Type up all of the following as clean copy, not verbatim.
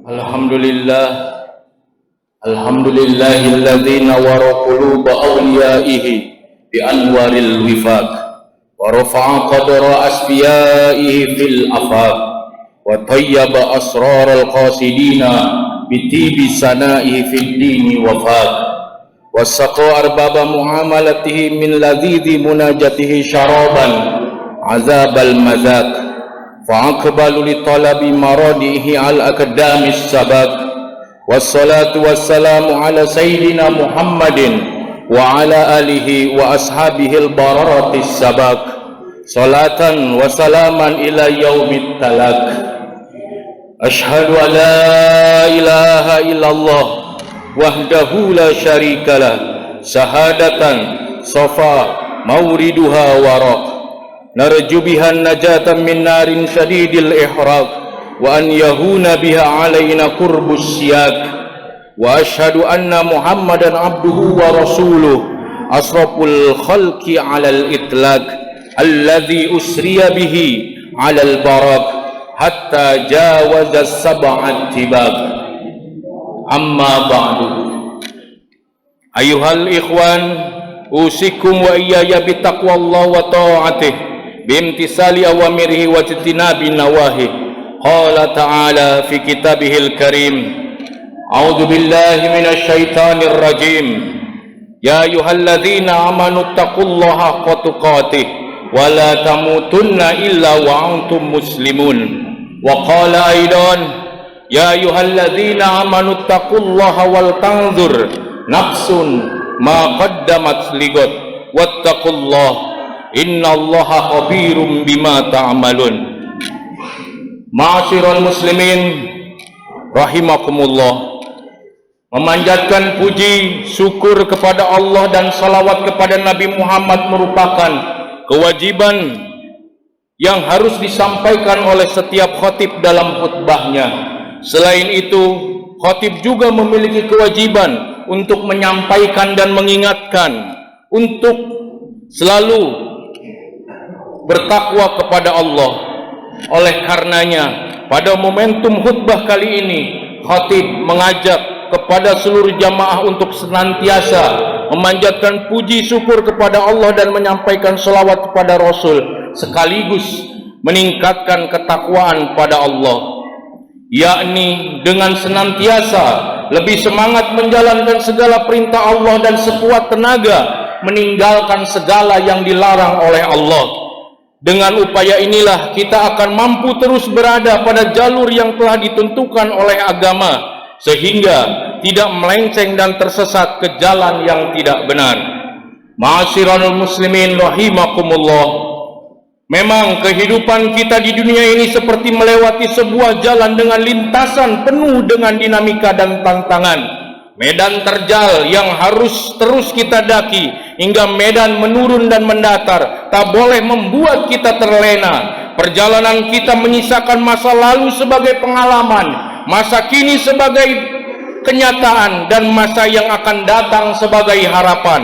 Alhamdulillah, alhamdulillahilladzi nawwara quluba awliyaihi bi anwaril wifaq wa rafa'a qadra asfiyaihi fil afaq wa tayyaba asraral qasidina bi tibi sana'ihi fid dini wafaq wa saqa arbaba muamalatihi min ladhidhi munajatihi syaraban azabal mazaq fa'aqbalu li talabi maradihi al-akadamis sabak wassalatu wassalamu ala sayyidina Muhammadin wa ala alihi wa ashabihi al-bararatis sabak salatan wa salaman ila yaumit talak. Ashhadu an la ilaha illallah wahdahu la syarikalah syahadatan safa mawriduha waraq narju biha najatan min narin syadidil ihraq wa an yahuna biha alaina kurbus siyak wa ashhadu anna Muhammadan abduhu wa rasuluh asraful khalqi alal itlaq alladhi usriya bihi alal barak hatta jawaza sab'at tibaq. Amma ba'du, ayuhal ikhwan, usikum wa iyaya bitaqwallah wa ta'atih bimtisali awamirihi wa jtinabi nawahi. Qala ta'ala fi kitabihil karim, a'udzu billahi minasy syaithanir rajim, ya ayyuhalladzina amanu taqullaha haqqa tuqatih wa la tamutunna illa wa antum muslimun. Wa qala aidan, ya ayyuhalladzina amanu taqullaha wal tanzur nafsun ma qaddamat ligat wattaqullaha innallaha khabirum bima ta'malun. Ma'asyiral muslimin rahimakumullah, memanjatkan puji syukur kepada Allah dan salawat kepada Nabi Muhammad merupakan kewajiban yang harus disampaikan oleh setiap khatib dalam khutbahnya. Selain itu, khatib juga memiliki kewajiban untuk menyampaikan dan mengingatkan untuk selalu bertakwa kepada Allah. Oleh karenanya, pada momentum khutbah kali ini, khatib mengajak kepada seluruh jamaah untuk senantiasa memanjatkan puji syukur kepada Allah dan menyampaikan selawat kepada Rasul, sekaligus meningkatkan ketakwaan pada Allah, yakni dengan senantiasa lebih semangat menjalankan segala perintah Allah dan sekuat tenaga meninggalkan segala yang dilarang oleh Allah. Dengan upaya inilah kita akan mampu terus berada pada jalur yang telah ditentukan oleh agama, sehingga tidak melenceng dan tersesat ke jalan yang tidak benar. Ma'asyiral muslimin rahimakumullah, memang kehidupan kita di dunia ini seperti melewati sebuah jalan dengan lintasan penuh dengan dinamika dan tantangan. Medan terjal yang harus terus kita daki hingga medan menurun dan mendatar tak boleh membuat kita terlena. Perjalanan kita menyisakan masa lalu sebagai pengalaman, masa kini sebagai kenyataan, dan masa yang akan datang sebagai harapan.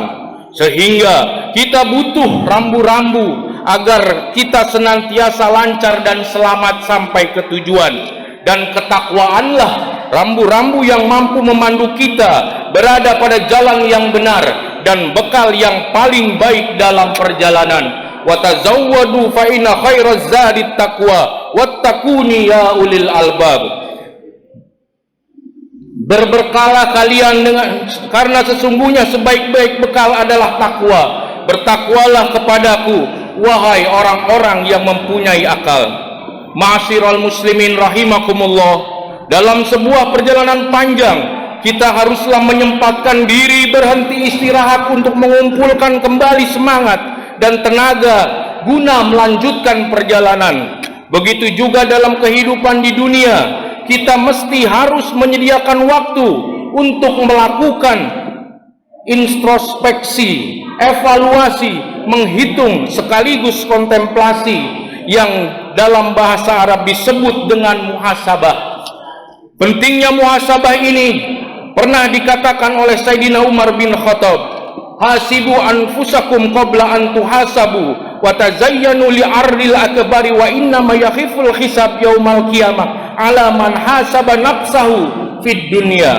Sehingga kita butuh rambu-rambu agar kita senantiasa lancar dan selamat sampai ke tujuan. Dan ketakwaanlah rambu-rambu yang mampu memandu kita berada pada jalan yang benar dan bekal yang paling baik dalam perjalanan. Wa tazawwadu fa inna khairaz zadit taqwa wattaquni ya ulil albab. Berberkalah kalian karena sesungguhnya sebaik-baik bekal adalah takwa. Bertakwalah kepadaku, wahai orang-orang yang mempunyai akal. Ma'asyiral muslimin rahimakumullah, dalam sebuah perjalanan panjang kita haruslah menyempatkan diri berhenti istirahat untuk mengumpulkan kembali semangat dan tenaga guna melanjutkan perjalanan. Begitu juga dalam kehidupan di dunia, kita mesti harus menyediakan waktu untuk melakukan introspeksi, evaluasi, menghitung sekaligus kontemplasi yang dalam bahasa Arab disebut dengan muhasabah. Pentingnya muhasabah ini pernah dikatakan oleh Sayyidina Umar bin Khattab, hasibu anfusakum qabla an tuhasabu wa tazayyanu li ardil akbari wa inna ma yakhiful hisab yaumal qiyamah ala man hasaba nafsahu fid dunya.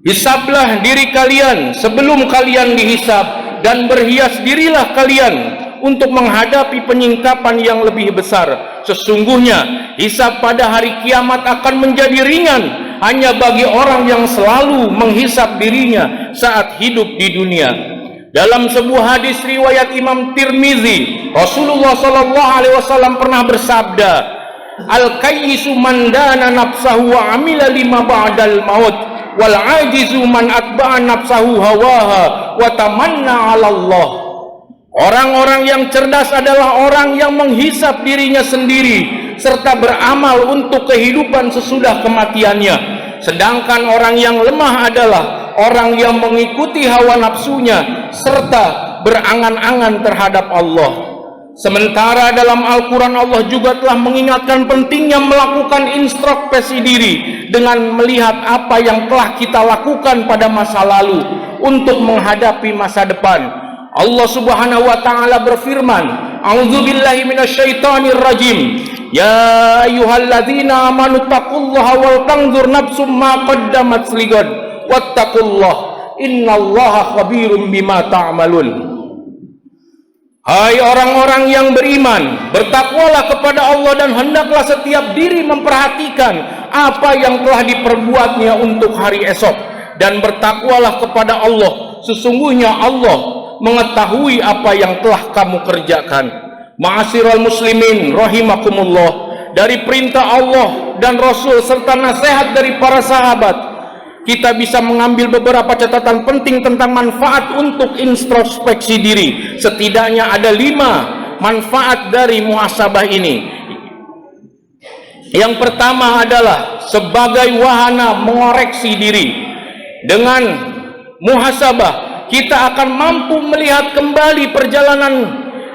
Hisablah diri kalian sebelum kalian dihisab, dan berhias dirilah kalian untuk menghadapi penyingkapan yang lebih besar. Sesungguhnya hisab pada hari kiamat akan menjadi ringan hanya bagi orang yang selalu menghisab dirinya saat hidup di dunia. Dalam sebuah hadis riwayat Imam Tirmizi, Rasulullah sallallahu alaihi wasallam pernah bersabda, "Al-kayyisu man dana nafsahu wa amila lima ba'dal maut, wal ajizu man atba'a nafsahu hawaha wa tamanna 'ala Allah." Orang-orang yang cerdas adalah orang yang menghisap dirinya sendiri serta beramal untuk kehidupan sesudah kematiannya. Sedangkan orang yang lemah adalah orang yang mengikuti hawa nafsunya serta berangan-angan terhadap Allah. Sementara dalam Al-Quran Allah juga telah mengingatkan pentingnya melakukan introspeksi diri dengan melihat apa yang telah kita lakukan pada masa lalu untuk menghadapi masa depan. Allah Subhanahu wa taala berfirman, "A'udzubillahi minasyaitonir rajim. Ya ayyuhalladzina amanu taqullaha wal tanzur nafsum ma qaddamat ligad wattaqullaha innallaha khabirum bima ta'malun." Hai orang-orang yang beriman, bertakwalah kepada Allah dan hendaklah setiap diri memperhatikan apa yang telah diperbuatnya untuk hari esok, dan bertakwalah kepada Allah, sesungguhnya Allah mengetahui apa yang telah kamu kerjakan. Ma'asyiral muslimin rahimakumullah, dari perintah Allah dan Rasul serta nasihat dari para sahabat, kita bisa mengambil beberapa catatan penting tentang manfaat untuk introspeksi diri. Setidaknya ada 5 manfaat dari muhasabah ini. Yang pertama adalah sebagai wahana mengoreksi diri. Dengan muhasabah kita akan mampu melihat kembali perjalanan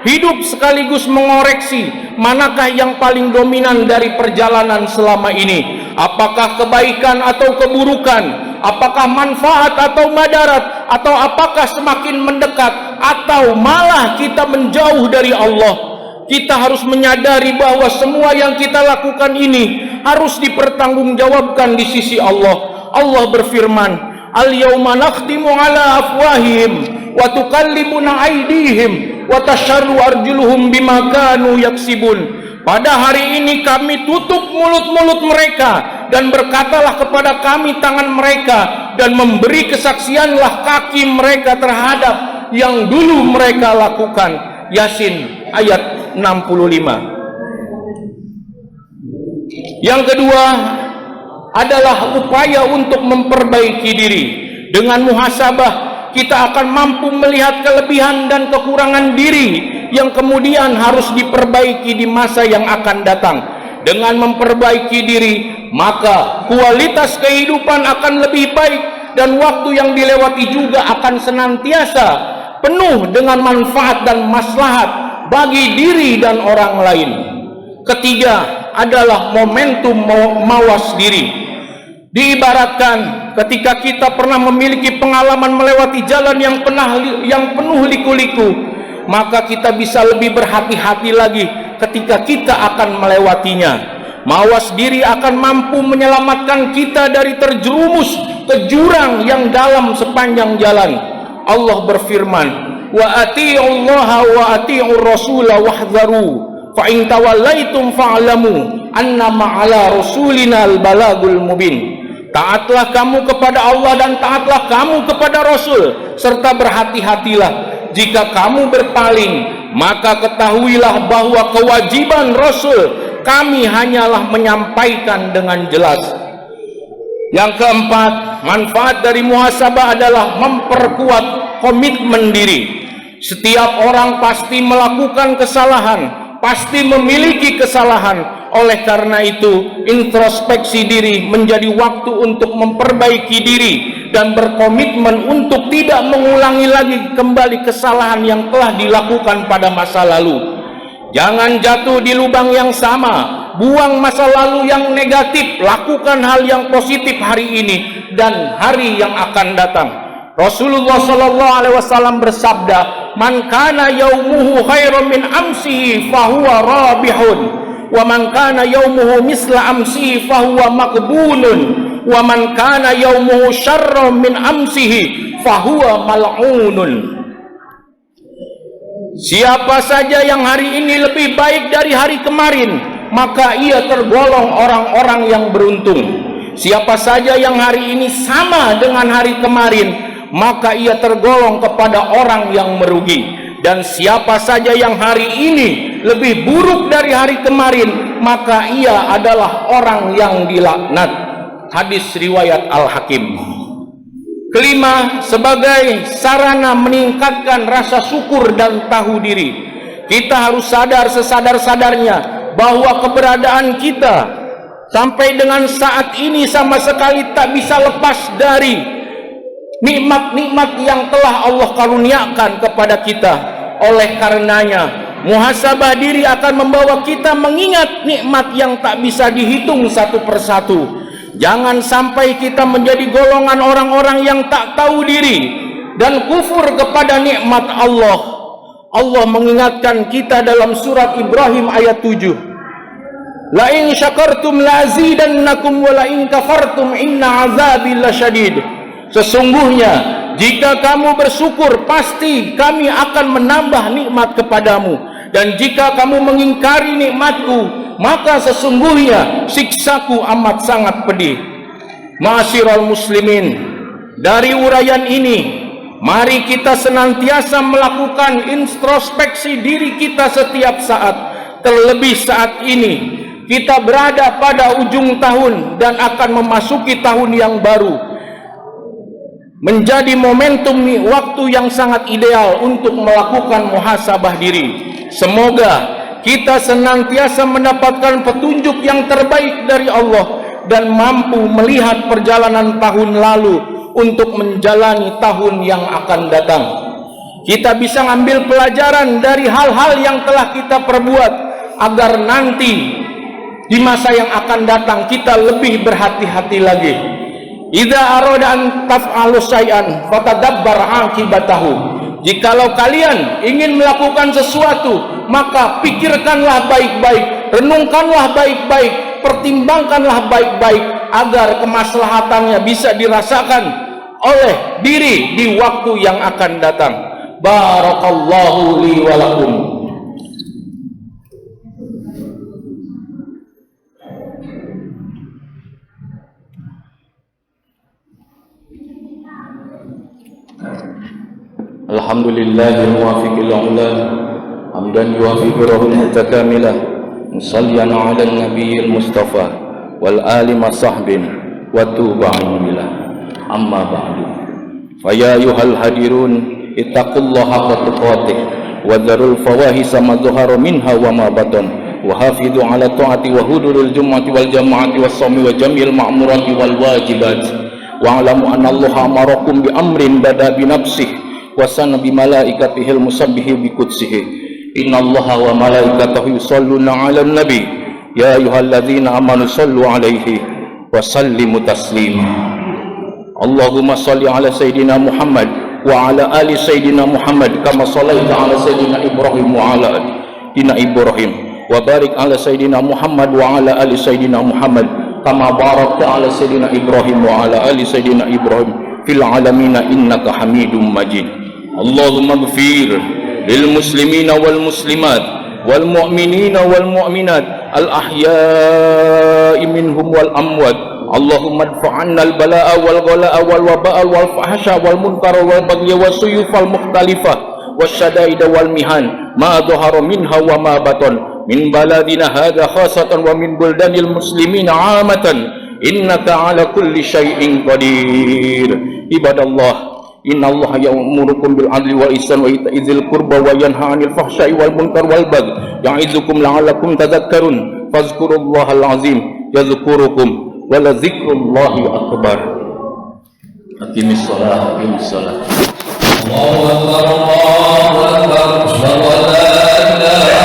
hidup sekaligus mengoreksi manakah yang paling dominan dari perjalanan selama ini. Apakah kebaikan atau keburukan, apakah manfaat atau madarat, atau apakah semakin mendekat atau malah kita menjauh dari Allah. Kita harus menyadari bahwa semua yang kita lakukan ini harus dipertanggungjawabkan di sisi Allah. Allah berfirman, "Al-yawma nakhtimu ala afwahihim wa tukallimuna aydihim wa tashhadu arjuluhum bima kanu yaksibun." Pada hari ini kami tutup mulut-mulut mereka dan berkatalah kepada kami tangan mereka, dan memberi kesaksianlah kaki mereka terhadap yang dulu mereka lakukan. Yasin ayat 65. Yang kedua adalah upaya untuk memperbaiki diri. Dengan muhasabah kita akan mampu melihat kelebihan dan kekurangan diri yang kemudian harus diperbaiki di masa yang akan datang. Dengan memperbaiki diri, maka kualitas kehidupan akan lebih baik, dan waktu yang dilewati juga akan senantiasa penuh dengan manfaat dan maslahat bagi diri dan orang lain. Ketiga adalah momentum mawas diri. Diibaratkan ketika kita pernah memiliki pengalaman melewati jalan yang penuh liku-liku, maka kita bisa lebih berhati-hati lagi ketika kita akan melewatinya. Mawas diri akan mampu menyelamatkan kita dari terjerumus ke jurang yang dalam sepanjang jalan. Allah berfirman, "Wa ati'ullaha wa ati'ur rasula wahdharu fa in tawallaitum fa'lamu annama 'ala rasulina al-balagul mubin." Taatlah kamu kepada Allah dan taatlah kamu kepada Rasul, serta berhati-hatilah jika kamu berpaling, maka ketahuilah bahwa kewajiban Rasul kami hanyalah menyampaikan dengan jelas. Yang keempat, manfaat dari muhasabah adalah memperkuat komitmen diri. Setiap orang pasti melakukan kesalahan, pasti memiliki kesalahan. Oleh karena itu, introspeksi diri menjadi waktu untuk memperbaiki diri dan berkomitmen untuk tidak mengulangi lagi kembali kesalahan yang telah dilakukan pada masa lalu. Jangan jatuh di lubang yang sama. Buang masa lalu yang negatif, lakukan hal yang positif hari ini dan hari yang akan datang. Rasulullah sallallahu alaihi wasallam bersabda, "Man kana yaumuhu khairan min amsihi fahuwa rabihun, wa man kana yaumuhu misla amsihi fahuwa maqbunun wa man kana yaumuhu syarran min amsihi fahuwa mal'unun. Siapa saja yang hari ini lebih baik dari hari kemarin, maka ia tergolong orang-orang yang beruntung. Siapa saja yang hari ini sama dengan hari kemarin, maka ia tergolong kepada orang yang merugi. Dan siapa saja yang hari ini lebih buruk dari hari kemarin, maka ia adalah orang yang dilaknat. Hadis riwayat Al-Hakim. Kelima, sebagai sarana meningkatkan rasa syukur dan tahu diri, kita harus sadar sesadar-sadarnya bahwa keberadaan kita sampai dengan saat ini sama sekali tak bisa lepas dari nikmat-nikmat yang telah Allah karuniakan kepada kita. Oleh karenanya, muhasabah diri akan membawa kita mengingat nikmat yang tak bisa dihitung satu persatu. Jangan sampai kita menjadi golongan orang-orang yang tak tahu diri dan kufur kepada nikmat Allah. Allah mengingatkan kita dalam surat Ibrahim ayat 7. La in syakartum la azidannakum wa la in kafartum inna azabi lasyadid. Sesungguhnya jika kamu bersyukur, pasti kami akan menambah nikmat kepadamu, dan jika kamu mengingkari nikmatku, maka sesungguhnya siksaku amat sangat pedih. Ma'asyiral muslimin, dari uraian ini, mari kita senantiasa melakukan introspeksi diri kita setiap saat. Terlebih saat ini kita berada pada ujung tahun dan akan memasuki tahun yang baru, menjadi momentum waktu yang sangat ideal untuk melakukan muhasabah diri. Semoga kita senantiasa mendapatkan petunjuk yang terbaik dari Allah dan mampu melihat perjalanan tahun lalu untuk menjalani tahun yang akan datang. Kita bisa ngambil pelajaran dari hal-hal yang telah kita perbuat agar nanti di masa yang akan datang kita lebih berhati-hati lagi. Idza arada an taf'alu syai'an fatadabbar 'aqibatahu. Jikalau kalian ingin melakukan sesuatu, maka pikirkanlah baik-baik, renungkanlah baik-baik, pertimbangkanlah baik-baik agar kemaslahatannya bisa dirasakan oleh diri di waktu yang akan datang. Barakallahu li wa lakum. Alhamdulillahil muwaffiqil a'la hamdan yuwaffiqu ruhul mutakamila musalliyan 'alan nabiyil mustafa wal ali masahbin wa tuba'ilah amma ba'du fa ya ayyuhal hadirun ittaqullaha haqqa tuqatih wa dharul fawahisa ma dhahara minha wa ma batan wa hafidhu 'ala ta'ati wa huduril jumu'ati wal jama'ati was sawmi wa jamil ma'murati wal wajibat wa 'alamu anna allaha amarakum bi amrin bada bi nafsihi wasana bi malaikatihil musabbihi bi qudzihi innallaha wa malaikatahu yusholluna 'alan nabi ya ayyuhalladzina amanu shallu 'alaihi wa sallimu taslima. Allahumma shalli 'ala sayidina Muhammad wa 'ala ali sayidina Muhammad kama shallaita 'ala sayidina Ibrahim wa 'ala ali Ibrahim wa barik 'ala sayidina Muhammad wa 'ala ali sayidina Muhammad kama barakta 'ala sayidina Ibrahim wa 'ala ali sayidina Ibrahim fil 'alamina innaka Hamidum Majid. Allahumma ighfir lil muslimina wal muslimat wal mu'minina wal mu'minat al ahya'i minhum wal amwat. Allahumma adfa'anna al bala'a wal ghalaa wal waba'a wal fahsya wal munkar wal baghy was suyuf al mukhtalifah wasyadaid wal mihan ma dhahara minha wa ma batan min baladina hadha khasatan wa min buldanil muslimina 'amatan innaka 'ala kulli syai'in qadir. Ibadallah, innallaha ya'murukum bil 'adli wal ihsan wa ita'i dzil qurba wa yanha 'anil fahsya'i wal munkar wal baghi ya'izukum la'allakum tadhakkarun fadhkurullahal 'azim yadhkurukum wa la dzikrullahi akbar. Aqimis shalah, aqimis shalah. Allahu akbar, Allahu akbar, asyhadu an la ilaha